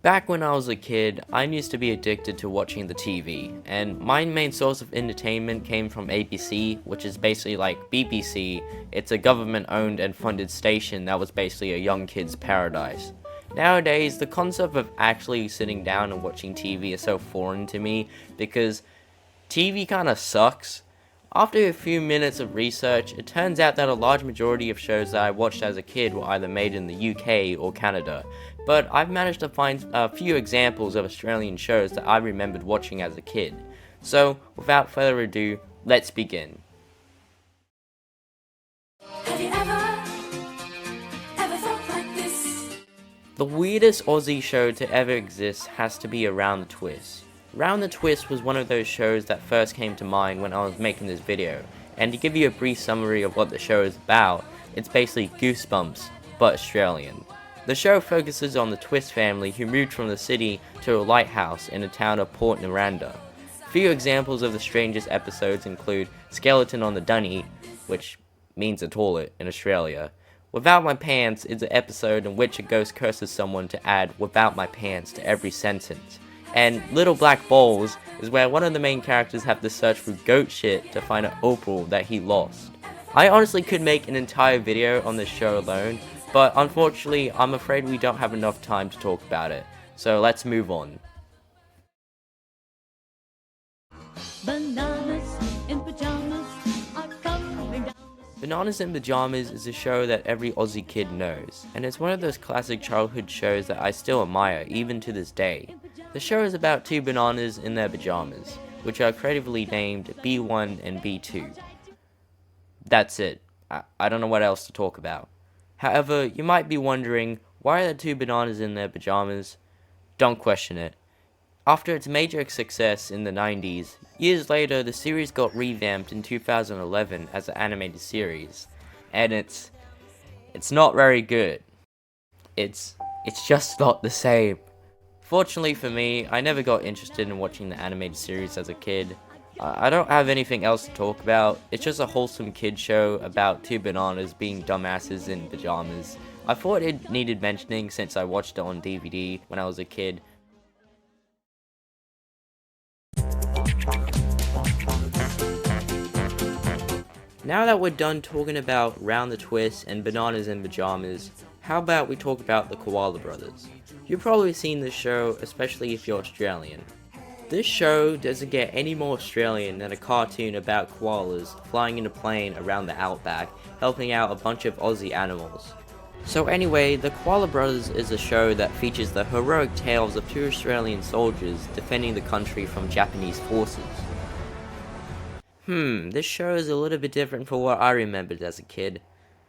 Back when I was a kid, I used to be addicted to watching the TV, and my main source of entertainment came from ABC, which is basically like BBC. It's a government owned and funded station that was basically a young kid's paradise. Nowadays, the concept of actually sitting down and watching TV is so foreign to me because TV kinda sucks. After a few minutes of research, it turns out that a large majority of shows that I watched as a kid were either made in the UK or Canada, but I've managed to find a few examples of Australian shows that I remembered watching as a kid. So, without further ado, let's begin. Have you ever felt like this? The weirdest Aussie show to ever exist has to be Around the Twist. Round the Twist was one of those shows that first came to mind when I was making this video, and to give you a brief summary of what the show is about, it's basically Goosebumps, but Australian. The show focuses on the Twist family who moved from the city to a lighthouse in the town of Port Neranda. Few examples of the strangest episodes include Skeleton on the Dunny, which means a toilet in Australia. Without My Pants is an episode in which a ghost curses someone to add "without my pants" to every sentence. And Little Black Balls is where one of the main characters have to search through goat shit to find an opal that he lost. I honestly could make an entire video on this show alone, but unfortunately I'm afraid we don't have enough time to talk about it, so let's move on. Bananas in pajamas are coming down. Bananas in Pajamas is a show that every Aussie kid knows, and it's one of those classic childhood shows that I still admire even to this day. The show is about two bananas in their pajamas, which are creatively named B1 and B2. That's it. I don't know what else to talk about. However, you might be wondering, why are there two bananas in their pajamas? Don't question it. After its major success in the 90s, years later the series got revamped in 2011 as an animated series, and it's not very good. It's just not the same. Fortunately for me, I never got interested in watching the animated series as a kid. I don't have anything else to talk about. It's just a wholesome kid show about two bananas being dumbasses in pajamas. I thought it needed mentioning since I watched it on DVD when I was a kid. Now that we're done talking about Round the Twist and Bananas in Pajamas, how about we talk about the Koala Brothers? You've probably seen this show, especially if you're Australian. This show doesn't get any more Australian than a cartoon about koalas flying in a plane around the outback, helping out a bunch of Aussie animals. So anyway, the Koala Brothers is a show that features the heroic tales of two Australian soldiers defending the country from Japanese forces. This show is a little bit different from what I remembered as a kid.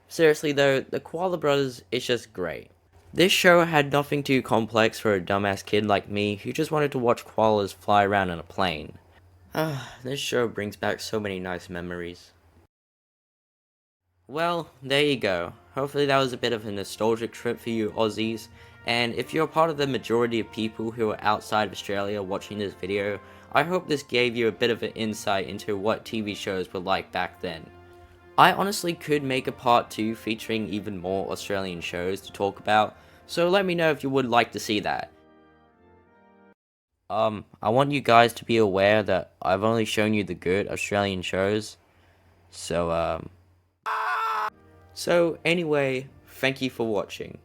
Seriously though, the Koala Brothers is just great. This show had nothing too complex for a dumbass kid like me who just wanted to watch koalas fly around in a plane. This show brings back so many nice memories. Well, there you go. Hopefully that was a bit of a nostalgic trip for you Aussies, and if you're part of the majority of people who are outside of Australia watching this video, I hope this gave you a bit of an insight into what TV shows were like back then. I honestly could make a part 2 featuring even more Australian shows to talk about, so let me know if you would like to see that. I want you guys to be aware that I've only shown you the good Australian shows, so anyway, thank you for watching.